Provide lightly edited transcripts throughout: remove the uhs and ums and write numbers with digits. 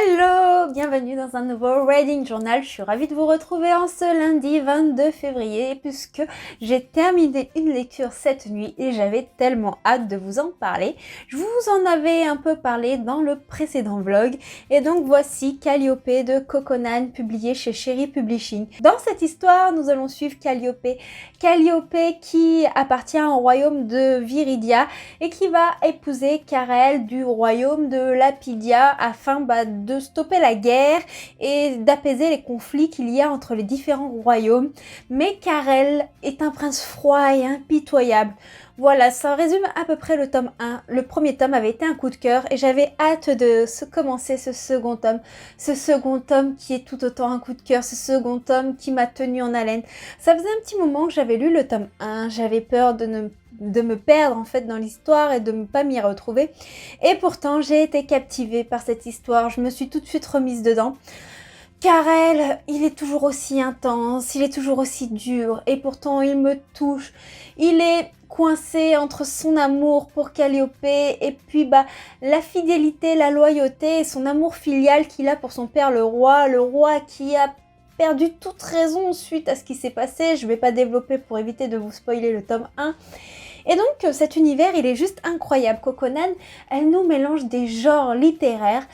Hello! Bienvenue dans un nouveau Reading Journal. Je suis ravie de vous retrouver en ce lundi 22 février puisque j'ai terminé une lecture cette nuit et j'avais tellement hâte de vous en parler. Je vous en avais un peu parlé dans le précédent vlog et donc voici Calliope de Coconan publié chez Cherry Publishing. Dans cette histoire, nous allons suivre Calliope. Calliope qui appartient au royaume de Viridia et qui va épouser Carel du royaume de Lapidia afin de stopper la guerre et d'apaiser les conflits qu'il y a entre les différents royaumes. Mais Carel est un prince froid et impitoyable. Voilà, ça résume à peu près le tome 1. Le premier tome avait été un coup de cœur et j'avais hâte de commencer ce second tome. Ce second tome qui est tout autant un coup de cœur, ce second tome qui m'a tenu en haleine. Ça faisait un petit moment que j'avais lu le tome 1, j'avais peur de me perdre en fait dans l'histoire et de ne pas m'y retrouver. Et pourtant, j'ai été captivée par cette histoire, je me suis tout de suite remise dedans. Carel, il est toujours aussi intense, il est toujours aussi dur et pourtant il me touche. Il est coincé entre son amour pour Calliope et puis la fidélité, la loyauté et son amour filial qu'il a pour son père le roi qui a perdu toute raison suite à ce qui s'est passé. Je ne vais pas développer pour éviter de vous spoiler le tome 1. Et donc cet univers, il est juste incroyable. Coconan, elle nous mélange des genres littéraires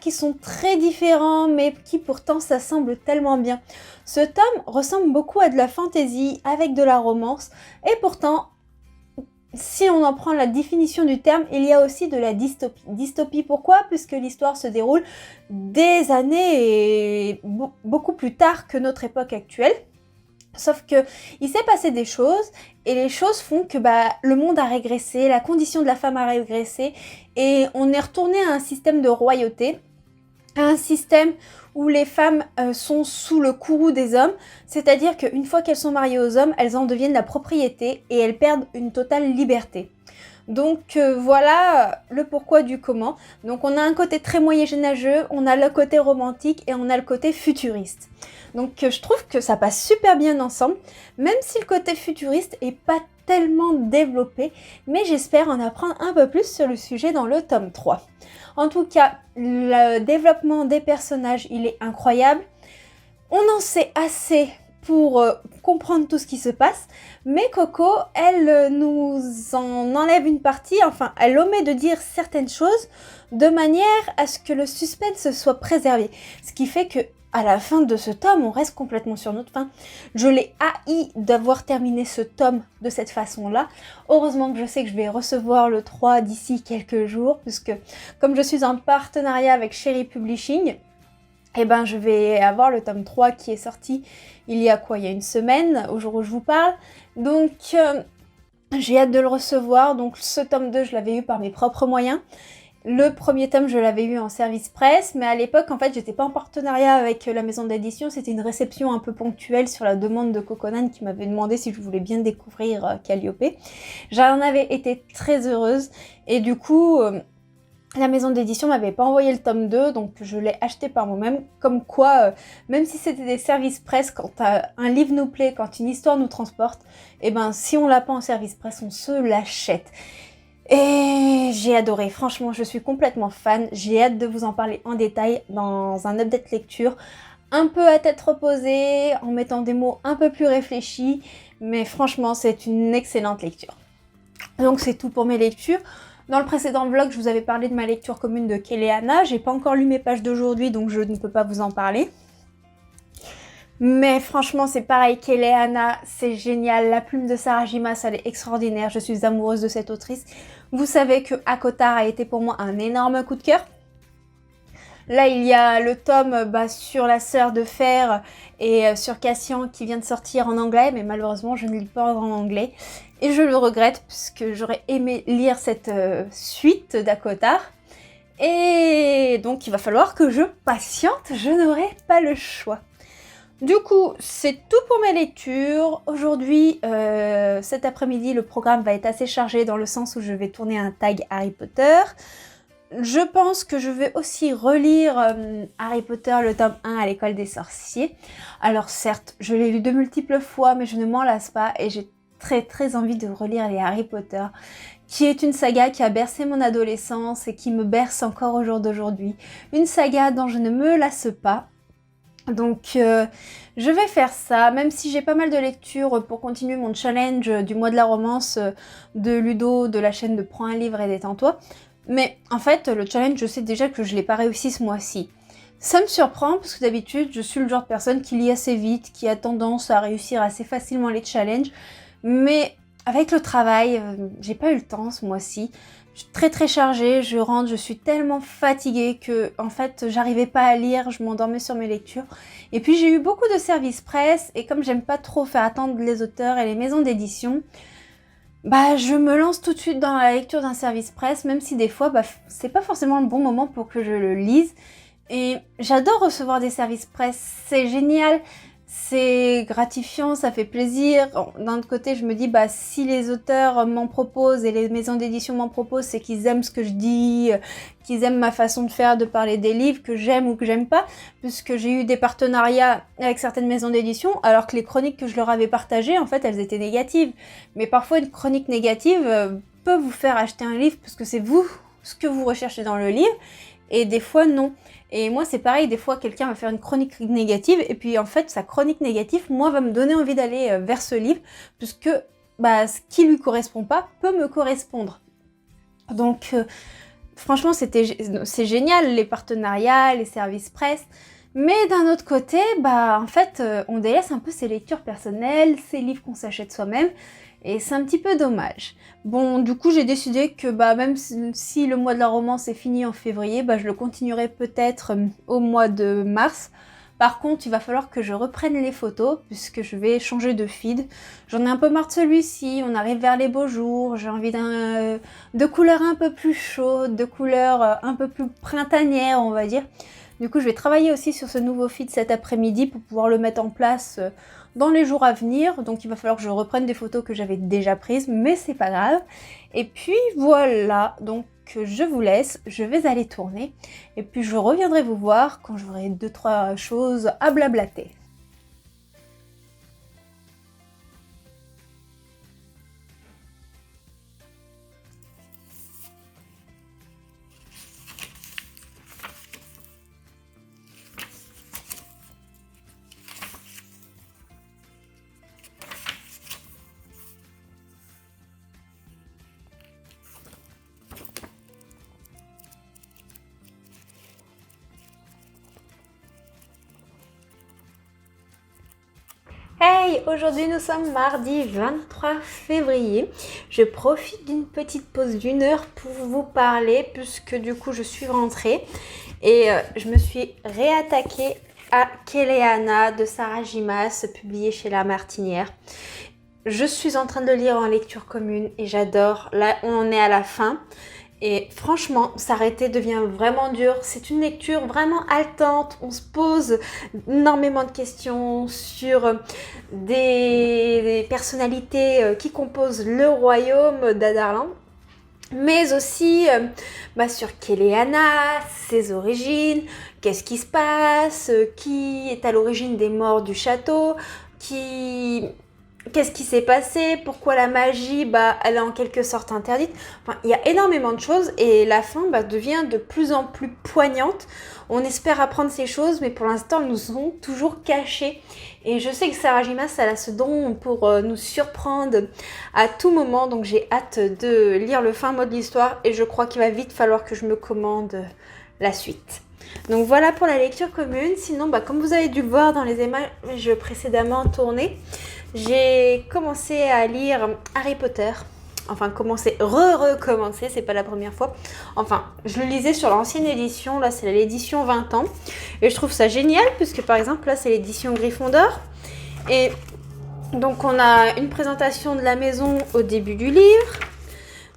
qui sont très différents, mais qui pourtant s'assemblent tellement bien. Ce tome ressemble beaucoup à de la fantasy avec de la romance, et pourtant, si on en prend la définition du terme, il y a aussi de la dystopie. Dystopie pourquoi? Puisque l'histoire se déroule des années et beaucoup plus tard que notre époque actuelle. Sauf que il s'est passé des choses et les choses font que le monde a régressé, la condition de la femme a régressé et on est retourné à un système de royauté, à un système où les femmes sont sous le courroux des hommes, c'est-à-dire qu'une fois qu'elles sont mariées aux hommes, elles en deviennent la propriété et elles perdent une totale liberté. Donc voilà le pourquoi du comment. Donc on a un côté très moyenâgeux, on a le côté romantique et on a le côté futuriste. Donc je trouve que ça passe super bien ensemble, même si le côté futuriste est pas tellement développé, mais j'espère en apprendre un peu plus sur le sujet dans le tome 3. En tout cas, le développement des personnages, il est incroyable. On en sait assez pour comprendre tout ce qui se passe, mais Coco, elle nous en enlève une partie, enfin, elle omet de dire certaines choses de manière à ce que le suspense soit préservé. Ce qui fait que à la fin de ce tome, on reste complètement sur notre faim. Je l'ai haï d'avoir terminé ce tome de cette façon-là. Heureusement que je sais que je vais recevoir le 3 d'ici quelques jours, puisque comme je suis en partenariat avec Cherry Publishing, je vais avoir le tome 3 qui est sorti il y a une semaine, au jour où je vous parle. Donc, j'ai hâte de le recevoir. Donc, ce tome 2, je l'avais eu par mes propres moyens. Le premier tome, je l'avais eu en service presse, mais à l'époque, en fait, j'étais pas en partenariat avec la maison d'édition. C'était une réception un peu ponctuelle sur la demande de Coconan qui m'avait demandé si je voulais bien découvrir Calliope. J'en avais été très heureuse et du coup... la maison d'édition m'avait pas envoyé le tome 2, donc je l'ai acheté par moi-même. Comme quoi, même si c'était des services presse, quand un livre nous plaît, quand une histoire nous transporte, si on l'a pas en service presse, on se l'achète. Et j'ai adoré, franchement, je suis complètement fan. J'ai hâte de vous en parler en détail dans un update lecture. Un peu à tête reposée, en mettant des mots un peu plus réfléchis, mais franchement, c'est une excellente lecture. Donc c'est tout pour mes lectures. Dans le précédent vlog, je vous avais parlé de ma lecture commune de Kéléana. J'ai pas encore lu mes pages d'aujourd'hui, donc je ne peux pas vous en parler. Mais franchement, c'est pareil, Kéléana, c'est génial. La plume de Sarah Jimas, elle est extraordinaire. Je suis amoureuse de cette autrice. Vous savez que ACOTAR a été pour moi un énorme coup de cœur. Là, il y a le tome sur la sœur de fer et sur Cassian qui vient de sortir en anglais, mais malheureusement, je ne lis pas en anglais. Et je le regrette, puisque j'aurais aimé lire cette suite d'ACOTAR. Et donc, il va falloir que je patiente, je n'aurai pas le choix. Du coup, c'est tout pour mes lectures. Aujourd'hui, cet après-midi, le programme va être assez chargé dans le sens où je vais tourner un tag Harry Potter. Je pense que je vais aussi relire Harry Potter, le tome 1 à l'école des sorciers. Alors certes, je l'ai lu de multiples fois, mais je ne m'en lasse pas et j'ai très envie de relire les Harry Potter, qui est une saga qui a bercé mon adolescence et qui me berce encore au jour d'aujourd'hui. Une saga dont je ne me lasse pas. Donc je vais faire ça, même si j'ai pas mal de lectures pour continuer mon challenge du mois de la romance de Ludo de la chaîne de Prends un livre et détends-toi. Mais en fait, le challenge, je sais déjà que je l'ai pas réussi ce mois-ci. Ça me surprend parce que d'habitude, je suis le genre de personne qui lit assez vite, qui a tendance à réussir assez facilement les challenges. Mais avec le travail, j'ai pas eu le temps ce mois-ci. Je suis très chargée, je rentre, je suis tellement fatiguée que en fait j'arrivais pas à lire, je m'endormais sur mes lectures. Et puis j'ai eu beaucoup de services presse et comme j'aime pas trop faire attendre les auteurs et les maisons d'édition, bah je me lance tout de suite dans la lecture d'un service presse, même si des fois c'est pas forcément le bon moment pour que je le lise. Et j'adore recevoir des services presse, c'est génial. C'est gratifiant, ça fait plaisir. D'un autre côté, je me dis, si les auteurs m'en proposent et les maisons d'édition m'en proposent, c'est qu'ils aiment ce que je dis, qu'ils aiment ma façon de faire, de parler des livres, que j'aime ou que j'aime pas, puisque j'ai eu des partenariats avec certaines maisons d'édition, alors que les chroniques que je leur avais partagées, en fait, elles étaient négatives. Mais parfois, une chronique négative peut vous faire acheter un livre, parce que c'est vous, ce que vous recherchez dans le livre, et des fois, non. Et moi, c'est pareil, des fois, quelqu'un va faire une chronique négative, et puis en fait, sa chronique négative, moi, va me donner envie d'aller vers ce livre, puisque ce qui lui correspond pas peut me correspondre. Donc, franchement, c'est génial, les partenariats, les services presse, mais d'un autre côté, en fait, on délaisse un peu ses lectures personnelles, ses livres qu'on s'achète soi-même, et c'est un petit peu dommage. Bon, du coup, j'ai décidé que même si le mois de la romance est fini en février, je le continuerai peut-être au mois de mars. Par contre, il va falloir que je reprenne les photos, puisque je vais changer de feed. J'en ai un peu marre de celui-ci, on arrive vers les beaux jours, j'ai envie de couleurs un peu plus chaudes, de couleurs un peu plus printanières, on va dire. Du coup, je vais travailler aussi sur ce nouveau feed cet après-midi pour pouvoir le mettre en place dans les jours à venir. Donc, il va falloir que je reprenne des photos que j'avais déjà prises, mais c'est pas grave. Et puis, voilà. Donc, je vous laisse. Je vais aller tourner. Et puis, je reviendrai vous voir quand j'aurai 2-3 choses à blablater. Hey, aujourd'hui nous sommes mardi 23 février. Je profite d'une petite pause d'1 heure pour vous parler puisque du coup je suis rentrée et je me suis réattaquée à Kéléana de Sarah Gimas, publié chez La Martinière. Je suis en train de le lire en lecture commune et j'adore. Là, on en est à la fin. Et franchement, s'arrêter devient vraiment dur. C'est une lecture vraiment haletante. On se pose énormément de questions sur des personnalités qui composent le royaume d'Adarlan. Mais aussi sur Kéléana, ses origines, qu'est-ce qui se passe, qui est à l'origine des morts du château, qu'est-ce qui s'est passé, pourquoi la magie, elle est en quelque sorte interdite. Enfin, il y a énormément de choses et la fin devient de plus en plus poignante. On espère apprendre ces choses, mais pour l'instant, elles nous sont toujours cachées. Et je sais que Sarah Gimas, elle a ce don pour nous surprendre à tout moment. Donc j'ai hâte de lire le fin mot de l'histoire et je crois qu'il va vite falloir que je me commande la suite. Donc voilà pour la lecture commune. Sinon, comme vous avez dû le voir dans les images précédemment tournées, j'ai commencé à lire Harry Potter. Enfin, recommencer, c'est pas la première fois. Enfin, je le lisais sur l'ancienne édition, là c'est l'édition 20 ans. Et je trouve ça génial, puisque par exemple, là c'est l'édition Gryffondor. Et donc on a une présentation de la maison au début du livre.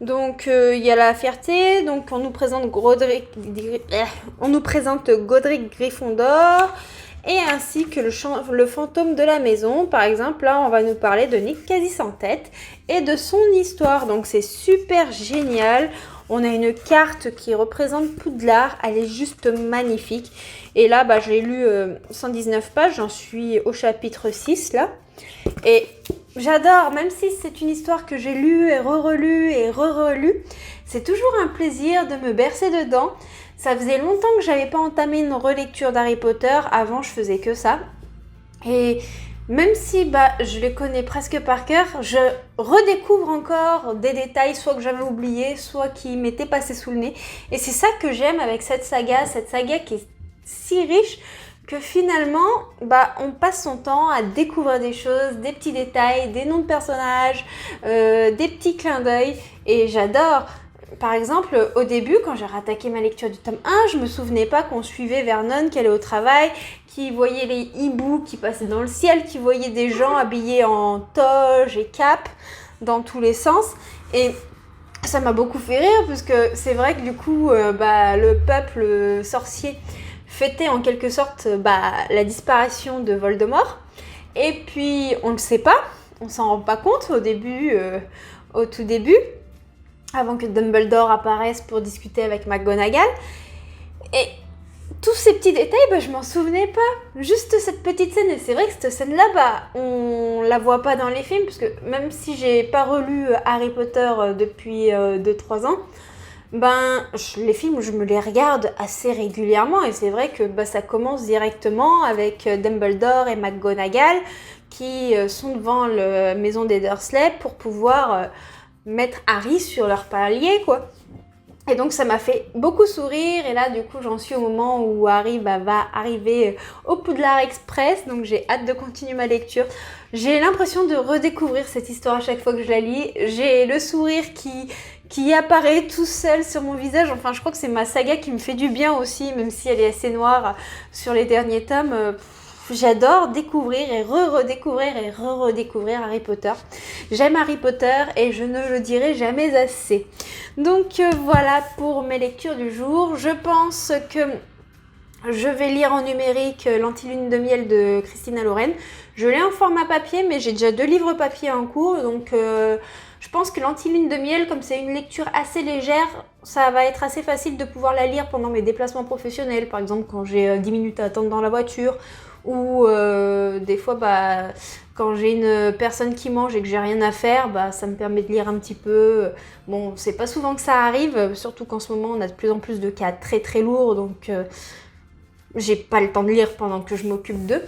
Donc il y a la fierté, donc on nous présente Godric Gryffondor et ainsi que le fantôme de la maison. Par exemple, là on va nous parler de Nick Quasi-Sans-Tête et de son histoire. Donc c'est super génial. On a une carte qui représente Poudlard, elle est juste magnifique. Et là, j'ai lu 119 pages, j'en suis au chapitre 6 là. Et j'adore, même si c'est une histoire que j'ai lue et re-relue et re-relue, c'est toujours un plaisir de me bercer dedans. Ça faisait longtemps que j'avais pas entamé une relecture d'Harry Potter, avant je faisais que ça. Et même si je les connais presque par cœur, je redécouvre encore des détails soit que j'avais oubliés, soit qui m'étaient passés sous le nez. Et c'est ça que j'aime avec cette saga qui est si riche que finalement, on passe son temps à découvrir des choses, des petits détails, des noms de personnages, des petits clins d'œil. Et j'adore. Par exemple, au début, quand j'ai rattaqué ma lecture du tome 1, je me souvenais pas qu'on suivait Vernon, qui allait au travail, qui voyait les hiboux qui passaient dans le ciel, qui voyait des gens habillés en toge et cape dans tous les sens. Et ça m'a beaucoup fait rire, parce que c'est vrai que du coup, le peuple sorcier fêtait en quelque sorte la disparition de Voldemort. Et puis, on ne le sait pas, on s'en rend pas compte au tout début, avant que Dumbledore apparaisse pour discuter avec McGonagall. Et tous ces petits détails, je m'en souvenais pas. Juste cette petite scène, et c'est vrai que cette scène-là, on la voit pas dans les films, parce que même si j'ai pas relu Harry Potter depuis 2-3 ans, les films, je me les regarde assez régulièrement, et c'est vrai que ça commence directement avec Dumbledore et McGonagall qui sont devant la maison des Dursley pour pouvoir mettre Harry sur leur palier, quoi. Et donc ça m'a fait beaucoup sourire, et là du coup j'en suis au moment où Harry va arriver au Poudlard Express, donc j'ai hâte de continuer ma lecture. J'ai l'impression de redécouvrir cette histoire à chaque fois que je la lis. J'ai le sourire qui apparaît tout seul sur mon visage. Enfin, je crois que c'est ma saga qui me fait du bien aussi, même si elle est assez noire sur les derniers tomes. J'adore découvrir et redécouvrir et redécouvrir Harry Potter. J'aime Harry Potter et je ne le dirai jamais assez. Donc voilà pour mes lectures du jour. Je pense que je vais lire en numérique L'Antilune de miel de Christina Lauren. Je l'ai en format papier, mais j'ai déjà 2 livres papier en cours, donc je pense que L'Antilune de miel, comme c'est une lecture assez légère, ça va être assez facile de pouvoir la lire pendant mes déplacements professionnels, par exemple quand j'ai 10 minutes à attendre dans la voiture, ou des fois quand j'ai une personne qui mange et que j'ai rien à faire, ça me permet de lire un petit peu. Bon, c'est pas souvent que ça arrive, surtout qu'en ce moment on a de plus en plus de cas très très lourds, donc j'ai pas le temps de lire pendant que je m'occupe d'eux.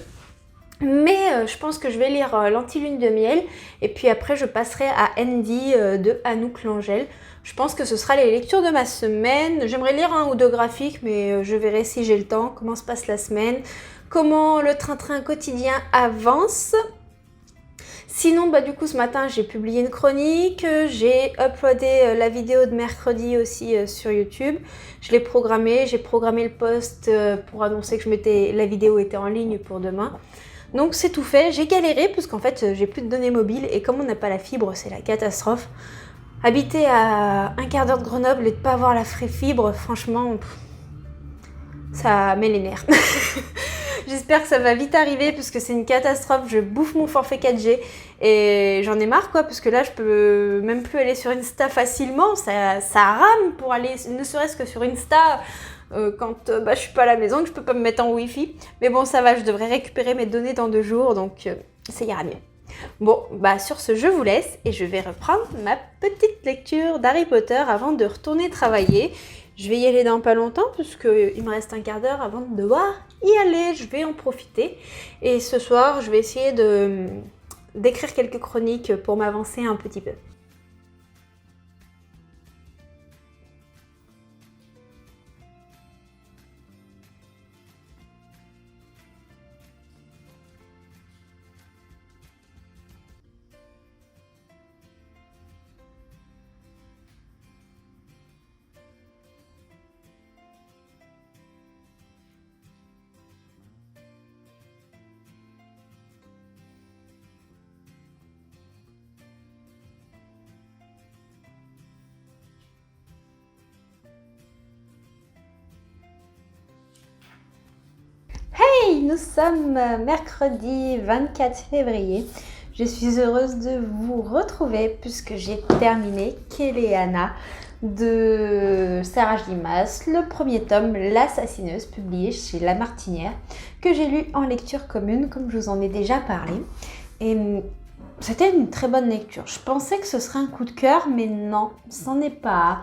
Mais je pense que je vais lire L'Antilune de miel, et puis après je passerai à Andy de Anouk Langel. Je pense que ce sera les lectures de ma semaine. J'aimerais lire 1 ou 2 graphiques, mais je verrai si j'ai le temps, comment se passe la semaine, comment le train-train quotidien avance. Sinon, du coup, ce matin, j'ai publié une chronique, j'ai uploadé la vidéo de mercredi aussi sur YouTube. Je l'ai programmée, j'ai programmé le post pour annoncer que la vidéo était en ligne pour demain. Donc c'est tout fait, j'ai galéré parce qu'en fait, j'ai plus de données mobiles, et comme on n'a pas la fibre, c'est la catastrophe. Habiter à 1/4 d'heure de Grenoble et de pas avoir la vraie fibre, franchement, ça met les nerfs. J'espère que ça va vite arriver parce que c'est une catastrophe. Je bouffe mon forfait 4G et j'en ai marre, quoi, parce que là je peux même plus aller sur Insta facilement. Ça rame pour aller, ne serait-ce que sur Insta quand je suis pas à la maison, que je peux pas me mettre en Wi-Fi. Mais bon, ça va, je devrais récupérer mes données dans 2 jours, donc ça ira mieux. Bon, sur ce, je vous laisse et je vais reprendre ma petite lecture d'Harry Potter avant de retourner travailler. Je vais y aller dans pas longtemps puisqu'il me reste 1/4 d'heure avant de devoir y aller. Je vais en profiter. Et ce soir, je vais essayer d'écrire quelques chroniques pour m'avancer un petit peu. Hey, nous sommes mercredi 24 février. Je suis heureuse de vous retrouver puisque j'ai terminé Kéléana de Sarah J. Maas, le premier tome, L'Assassineuse, publié chez La Martinière, que j'ai lu en lecture commune, comme je vous en ai déjà parlé. Et c'était une très bonne lecture. Je pensais que ce serait un coup de cœur, mais non, c'en est pas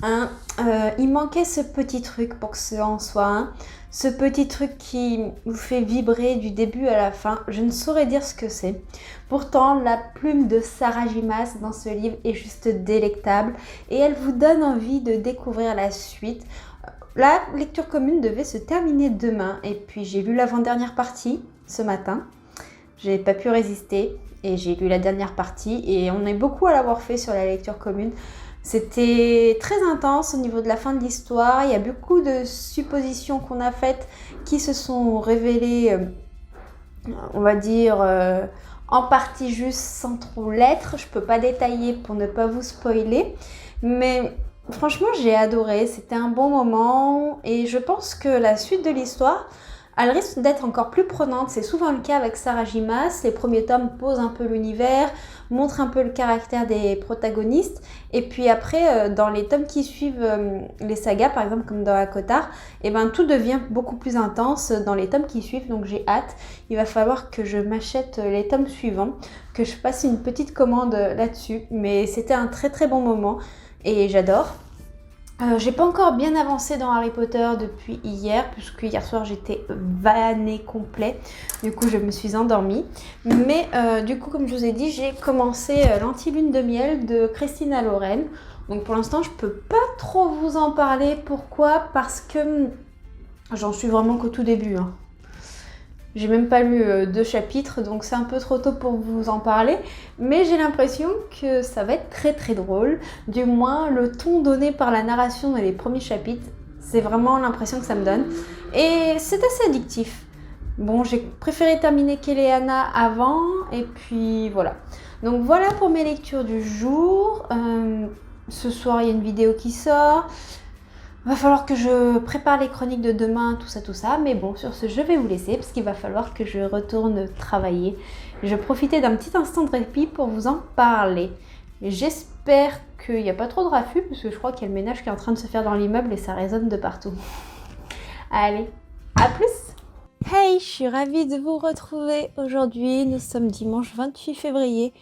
un. Il manquait ce petit truc pour que ce en soit un. Ce petit truc qui vous fait vibrer du début à la fin. Je ne saurais dire ce que c'est. Pourtant, la plume de Sarah J. Maas dans ce livre est juste délectable et elle vous donne envie de découvrir la suite. La lecture commune devait se terminer demain et puis j'ai lu l'avant-dernière partie ce matin. J'ai pas pu résister et j'ai lu la dernière partie et on est beaucoup à l'avoir fait sur la lecture commune. C'était très intense au niveau de la fin de l'histoire. Il y a beaucoup de suppositions qu'on a faites qui se sont révélées, on va dire, en partie juste sans trop l'être. Je peux pas détailler pour ne pas vous spoiler. Mais franchement, j'ai adoré. C'était un bon moment et je pense que la suite de l'histoire, elle risque d'être encore plus prenante. C'est souvent le cas avec Sarah J. Maas. Les premiers tomes posent un peu l'univers, montrent un peu le caractère des protagonistes. Et puis après, dans les tomes qui suivent les sagas, par exemple comme dans Akotar, et ben, tout devient beaucoup plus intense dans les tomes qui suivent. Donc j'ai hâte. Il va falloir que je m'achète les tomes suivants, que je passe une petite commande là-dessus. Mais c'était un très très bon moment et j'adore. J'ai pas encore bien avancé dans Harry Potter depuis hier, puisque hier soir j'étais vannée complet. Du coup, je me suis endormie. Mais du coup, comme je vous ai dit, j'ai commencé l'Anti-Lune de miel de Christina Lauren. Donc pour l'instant, je peux pas trop vous en parler. Pourquoi ? Parce que j'en suis vraiment qu'au tout début. J'ai même pas lu 2 chapitres, donc c'est un peu trop tôt pour vous en parler. Mais j'ai l'impression que ça va être très très drôle. Du moins, le ton donné par la narration dans les premiers chapitres, c'est vraiment l'impression que ça me donne. Et c'est assez addictif. Bon, j'ai préféré terminer Kéléana avant, et puis voilà. Donc voilà pour mes lectures du jour. Ce soir, il y a une vidéo qui sort. Va falloir que je prépare les chroniques de demain, tout ça. Mais bon, sur ce, je vais vous laisser parce qu'il va falloir que je retourne travailler. Je profitais d'un petit instant de répit pour vous en parler. J'espère qu'il n'y a pas trop de raffus parce que je crois qu'il y a le ménage qui est en train de se faire dans l'immeuble et ça résonne de partout. Allez, à plus! Hey, je suis ravie de vous retrouver aujourd'hui. Nous sommes dimanche 28 février.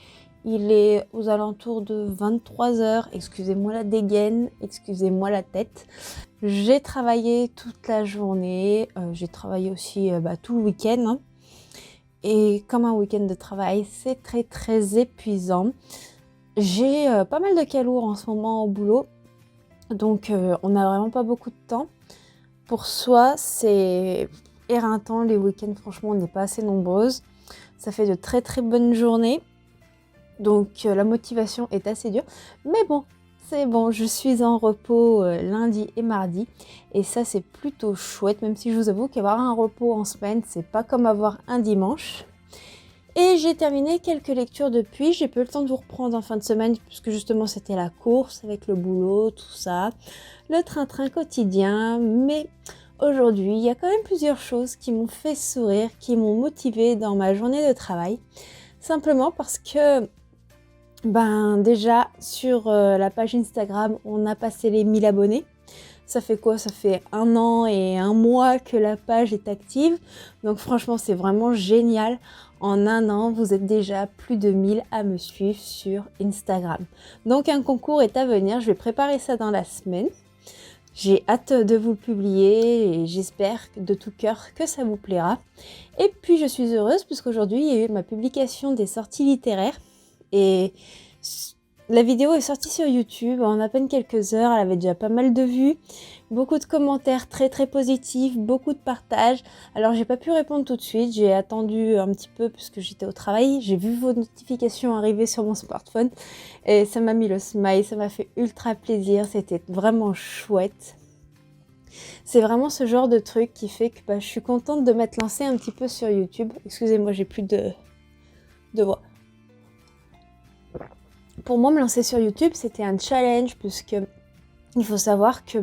Il est aux alentours de 23h. Excusez-moi la dégaine, excusez-moi la tête. J'ai travaillé toute la journée. J'ai travaillé aussi tout le week-end. Et comme un week-end de travail, c'est très très épuisant. J'ai pas mal de calours en ce moment au boulot. Donc on n'a vraiment pas beaucoup de temps. Pour soi, c'est éreintant. Les week-ends, franchement, on n'est pas assez nombreuses. Ça fait de très très bonnes journées. Donc la motivation est assez dure. Mais bon, c'est bon, je suis en repos lundi et mardi. Et ça, c'est plutôt chouette. Même si je vous avoue qu'avoir un repos en semaine, c'est pas comme avoir un dimanche. Et j'ai terminé quelques lectures depuis. J'ai peu le temps de vous reprendre en fin de semaine puisque justement c'était la course avec le boulot, tout ça. Le train-train quotidien. Mais aujourd'hui, il y a quand même plusieurs choses qui m'ont fait sourire, qui m'ont motivée dans ma journée de travail. Simplement parce que déjà sur la page Instagram, on a passé les 1000 abonnés. Ça fait quoi ? Ça fait 1 an et 1 mois que la page est active. Donc franchement, c'est vraiment génial. En 1 an, vous êtes déjà plus de 1000 à me suivre sur Instagram. Donc un concours est à venir. Je vais préparer ça dans la semaine. J'ai hâte de vous le publier et j'espère de tout cœur que ça vous plaira. Et puis je suis heureuse puisqu'aujourd'hui, il y a eu ma publication des sorties littéraires. Et la vidéo est sortie sur YouTube en à peine quelques heures, elle avait déjà pas mal de vues, beaucoup de commentaires très très positifs, beaucoup de partages. Alors j'ai pas pu répondre tout de suite, j'ai attendu un petit peu puisque j'étais au travail, j'ai vu vos notifications arriver sur mon smartphone et ça m'a mis le smile, ça m'a fait ultra plaisir, c'était vraiment chouette. C'est vraiment ce genre de truc qui fait que je suis contente de m'être lancée un petit peu sur YouTube. Excusez-moi, j'ai plus de voix. Pour moi, me lancer sur YouTube, c'était un challenge puisque il faut savoir que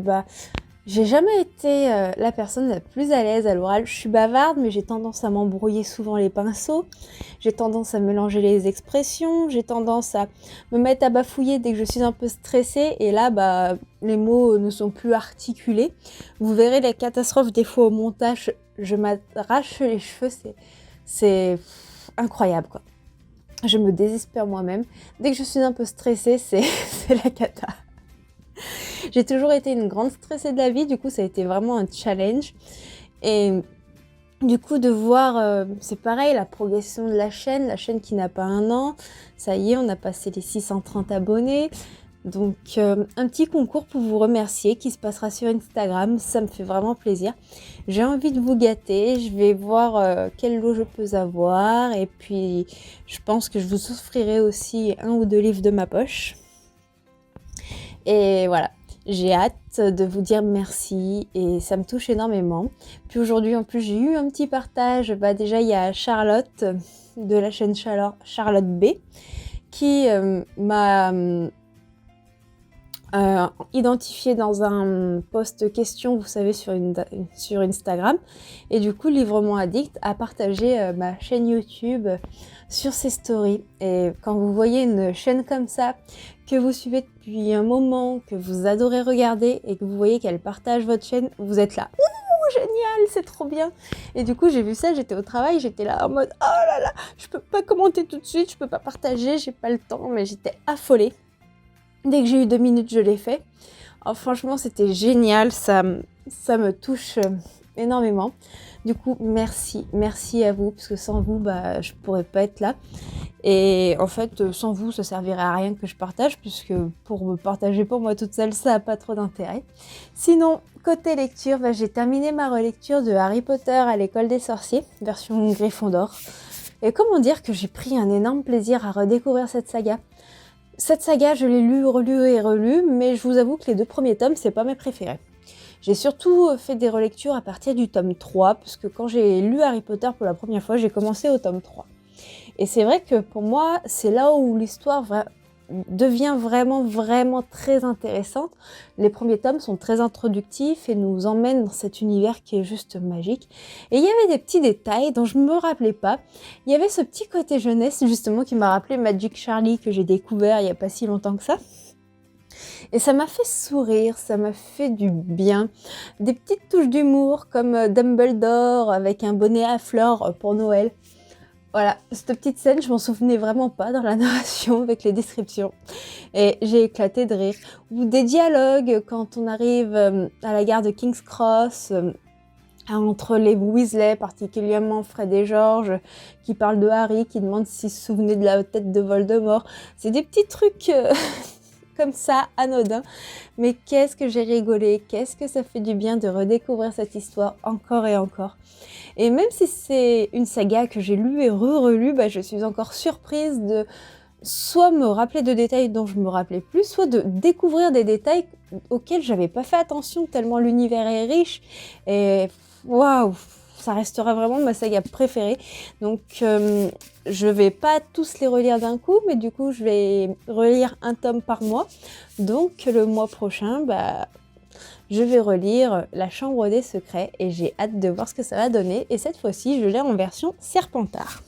j'ai jamais été la personne la plus à l'aise à l'oral. Je suis bavarde, mais j'ai tendance à m'embrouiller souvent les pinceaux. J'ai tendance à mélanger les expressions. J'ai tendance à me mettre à bafouiller dès que je suis un peu stressée. Et là, les mots ne sont plus articulés. Vous verrez les catastrophes des fois au montage. Je m'arrache les cheveux. C'est incroyable, quoi. je me désespère moi-même. Dès que je suis un peu stressée, c'est la cata. J'ai toujours été une grande stressée de la vie, du coup ça a été vraiment un challenge. Et du coup de voir, c'est pareil, la progression de la chaîne qui n'a pas un an, ça y est, on a passé les 630 abonnés. Donc un petit concours pour vous remercier qui se passera sur Instagram, ça me fait vraiment plaisir. J'ai envie de vous gâter, je vais voir quel lot je peux avoir et puis je pense que je vous offrirai aussi 1 ou 2 livres de ma poche. Et voilà, j'ai hâte de vous dire merci et ça me touche énormément. Puis aujourd'hui en plus j'ai eu un petit partage, déjà il y a Charlotte de la chaîne Charlotte B qui m'a identifié dans un post question, vous savez, sur Instagram. Et du coup, Livrement Addict a partagé ma chaîne YouTube sur ses stories. Et quand vous voyez une chaîne comme ça, que vous suivez depuis un moment, que vous adorez regarder et que vous voyez qu'elle partage votre chaîne, vous êtes là. Ouh, génial, c'est trop bien. Et du coup, j'ai vu ça, j'étais au travail, j'étais là en mode, oh là là, je peux pas commenter tout de suite, je peux pas partager, j'ai pas le temps, mais j'étais affolée. Dès que j'ai eu 2 minutes, je l'ai fait. Oh, franchement, c'était génial. Ça me touche énormément. Du coup, merci à vous, parce que sans vous, je pourrais pas être là. Et en fait, sans vous, ça servirait à rien que je partage, puisque pour me partager pour moi toute seule, ça n'a pas trop d'intérêt. Sinon, côté lecture, j'ai terminé ma relecture de Harry Potter à l'école des sorciers, version Gryffondor. Et comment dire que j'ai pris un énorme plaisir à redécouvrir cette saga. Cette saga, je l'ai lue, relue et relue, mais je vous avoue que les 2 premiers tomes, c'est pas mes préférés. J'ai surtout fait des relectures à partir du tome 3, parce que quand j'ai lu Harry Potter pour la première fois, j'ai commencé au tome 3. Et c'est vrai que pour moi, c'est là où l'histoire devient vraiment très intéressante. Les premiers tomes sont très introductifs et nous emmènent dans cet univers qui est juste magique. Et il y avait des petits détails dont je ne me rappelais pas. Il y avait ce petit côté jeunesse justement qui m'a rappelé Magic Charlie que j'ai découvert il n'y a pas si longtemps que ça. Et ça m'a fait sourire, ça m'a fait du bien. Des petites touches d'humour comme Dumbledore avec un bonnet à fleurs pour Noël. Voilà, cette petite scène, je m'en souvenais vraiment pas dans la narration avec les descriptions. Et j'ai éclaté de rire. Ou des dialogues quand on arrive à la gare de King's Cross, entre les Weasley, particulièrement Fred et George, qui parlent de Harry, qui demandent s'il se souvenait de la tête de Voldemort. C'est des petits trucs comme ça, anodins. Mais qu'est-ce que j'ai rigolé, qu'est-ce que ça fait du bien de redécouvrir cette histoire encore et encore. Et même si c'est une saga que j'ai lue et relue, je suis encore surprise de soit me rappeler de détails dont je me rappelais plus, soit de découvrir des détails auxquels j'avais pas fait attention tellement l'univers est riche. Et waouh, ça restera vraiment ma saga préférée. Donc je vais pas tous les relire d'un coup, mais du coup je vais relire un tome par mois. Donc le mois prochain, je vais relire La Chambre des Secrets et j'ai hâte de voir ce que ça va donner. Et cette fois-ci, je l'ai en version Serpentard.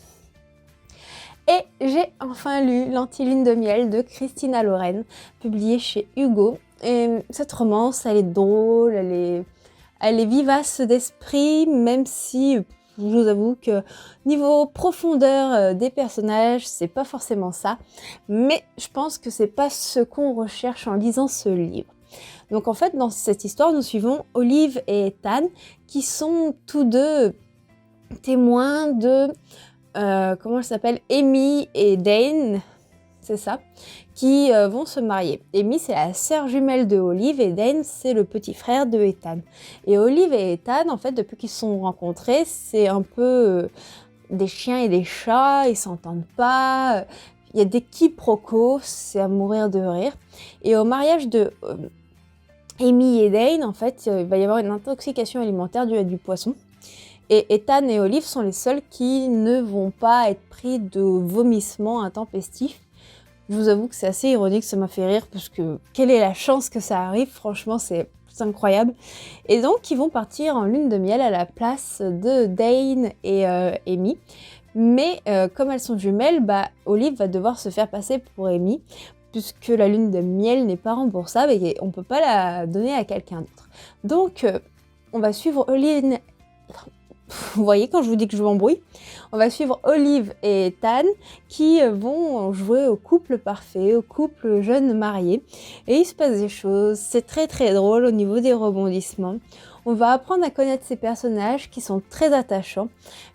Et j'ai enfin lu L'Antilune de miel de Christina Loren, publiée chez Hugo. Et cette romance, elle est drôle, elle est vivace d'esprit, même si je vous avoue que niveau profondeur des personnages, c'est pas forcément ça. Mais je pense que c'est pas ce qu'on recherche en lisant ce livre. Donc en fait, dans cette histoire, nous suivons Olive et Ethan, qui sont tous deux témoins de, comment elle s'appelle, Amy et Dane, c'est ça, qui vont se marier. Amy, c'est la sœur jumelle de Olive et Dane, c'est le petit frère de Ethan. Et Olive et Ethan, en fait, depuis qu'ils se sont rencontrés, c'est un peu des chiens et des chats, ils s'entendent pas, il y a des quiproquos, c'est à mourir de rire. Et au mariage de Amy et Dane, en fait, il va y avoir une intoxication alimentaire due à du poisson. Et Ethan et Olive sont les seuls qui ne vont pas être pris de vomissements intempestifs. Je vous avoue que c'est assez ironique, ça m'a fait rire, parce que quelle est la chance que ça arrive, franchement, c'est incroyable. Et donc, ils vont partir en lune de miel à la place de Dane et Amy. Mais comme elles sont jumelles, Olive va devoir se faire passer pour Amy, puisque la lune de miel n'est pas remboursable et on ne peut pas la donner à quelqu'un d'autre. Donc, on va suivre vous voyez quand je vous dis que je m'embrouille. On va suivre Olive et Ethan qui vont jouer au couple parfait, au couple jeune marié. Et il se passe des choses, c'est très très drôle au niveau des rebondissements. On va apprendre à connaître ces personnages qui sont très attachants.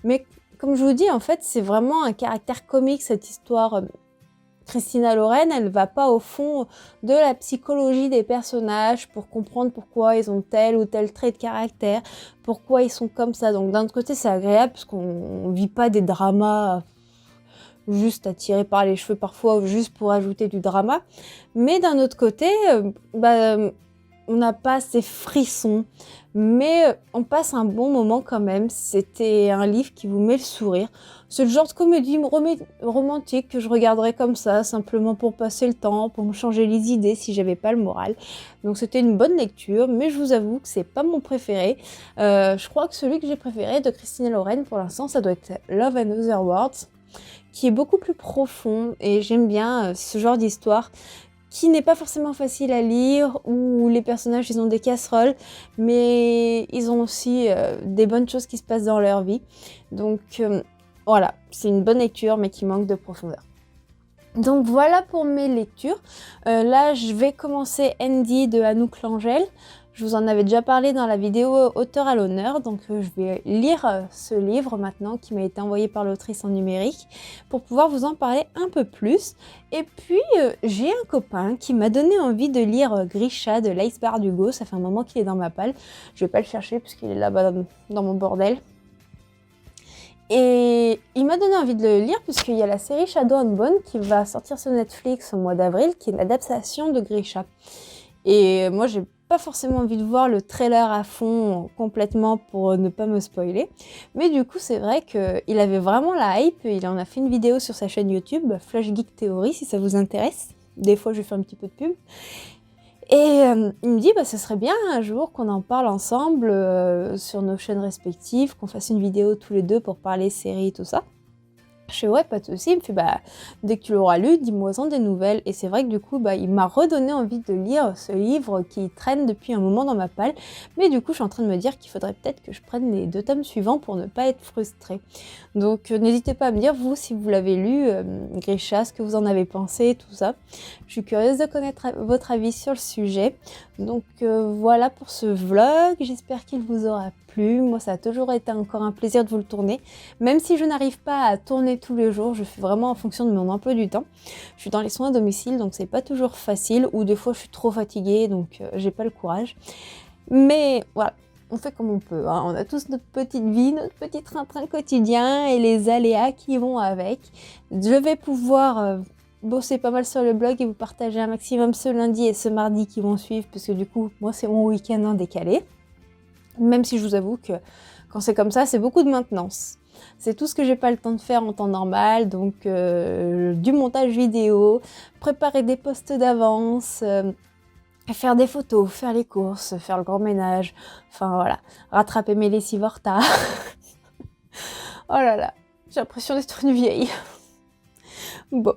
Mais comme je vous dis, en fait, c'est vraiment un caractère comique cette histoire. Christina Loren, elle va pas au fond de la psychologie des personnages pour comprendre pourquoi ils ont tel ou tel trait de caractère, pourquoi ils sont comme ça. Donc d'un autre côté, c'est agréable parce qu'on vit pas des dramas juste attirés par les cheveux parfois, juste pour ajouter du drama. Mais d'un autre côté, on n'a pas ces frissons, mais on passe un bon moment quand même. C'était un livre qui vous met le sourire. C'est le genre de comédie romantique que je regarderais comme ça, simplement pour passer le temps, pour me changer les idées si j'avais pas le moral. Donc c'était une bonne lecture, mais je vous avoue que c'est pas mon préféré. Je crois que celui que j'ai préféré de Christina Loren pour l'instant, ça doit être Love and Other Words, qui est beaucoup plus profond et j'aime bien ce genre d'histoire qui n'est pas forcément facile à lire, où les personnages ils ont des casseroles, mais ils ont aussi des bonnes choses qui se passent dans leur vie. Donc voilà, c'est une bonne lecture mais qui manque de profondeur. Donc voilà pour mes lectures. Là je vais commencer Andy de Anouk Langel. Je vous en avais déjà parlé dans la vidéo Auteur à l'honneur, donc je vais lire ce livre maintenant qui m'a été envoyé par l'autrice en numérique pour pouvoir vous en parler un peu plus. Et puis j'ai un copain qui m'a donné envie de lire Grisha de Laïs Bardugo, ça fait un moment qu'il est dans ma palle, je vais pas le chercher puisqu'il est là-bas dans mon bordel. Et il m'a donné envie de le lire puisqu'il y a la série Shadow and Bone qui va sortir sur Netflix au mois d'avril, qui est l'adaptation de Grisha. Et moi j'ai pas forcément envie de voir le trailer à fond complètement pour ne pas me spoiler. Mais du coup, c'est vrai qu'il avait vraiment la hype. Il en a fait une vidéo sur sa chaîne YouTube, Flash Geek Theory, si ça vous intéresse. Des fois, je fais un petit peu de pub. Et il me dit, ce serait bien un jour qu'on en parle ensemble sur nos chaînes respectives, qu'on fasse une vidéo tous les deux pour parler séries et tout ça. Je fais ouais, pas de souci. Il me fait dès que tu l'auras lu, dis-moi-en des nouvelles. Et c'est vrai que du coup, il m'a redonné envie de lire ce livre qui traîne depuis un moment dans ma palle. Mais du coup, je suis en train de me dire qu'il faudrait peut-être que je prenne les 2 tomes suivants pour ne pas être frustrée. Donc n'hésitez pas à me dire, vous, si vous l'avez lu, Grisha, ce que vous en avez pensé, tout ça. Je suis curieuse de connaître votre avis sur le sujet. Donc voilà pour ce vlog. J'espère qu'il vous aura plu. Moi, ça a toujours été encore un plaisir de vous le tourner. Même si je n'arrive pas à tourner tous les jours, je fais vraiment en fonction de mon emploi du temps. Je suis dans les soins à domicile, donc c'est pas toujours facile, ou des fois je suis trop fatiguée, donc j'ai pas le courage. Mais voilà, on fait comme on peut, hein. On a tous notre petite vie, notre petit train-train quotidien et les aléas qui vont avec. Je vais pouvoir bosser pas mal sur le blog et vous partager un maximum ce lundi et ce mardi qui vont suivre, parce que du coup, moi c'est mon week-end en décalé. Même si je vous avoue que quand c'est comme ça, c'est beaucoup de maintenance. C'est tout ce que j'ai pas le temps de faire en temps normal, donc du montage vidéo, préparer des posts d'avance, faire des photos, faire les courses, faire le grand ménage, enfin voilà, rattraper mes lessives en retard. Oh là là, j'ai l'impression d'être une vieille. Bon.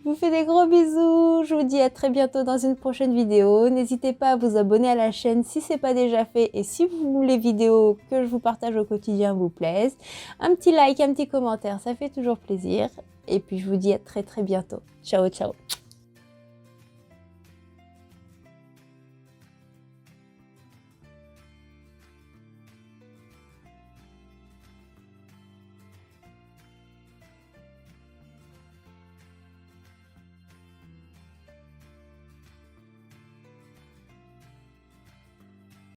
Je vous fais des gros bisous, je vous dis à très bientôt dans une prochaine vidéo. N'hésitez pas à vous abonner à la chaîne si ce n'est pas déjà fait et si les vidéos que je vous partage au quotidien vous plaisent. Un petit like, un petit commentaire, ça fait toujours plaisir. Et puis je vous dis à très bientôt. Ciao, ciao.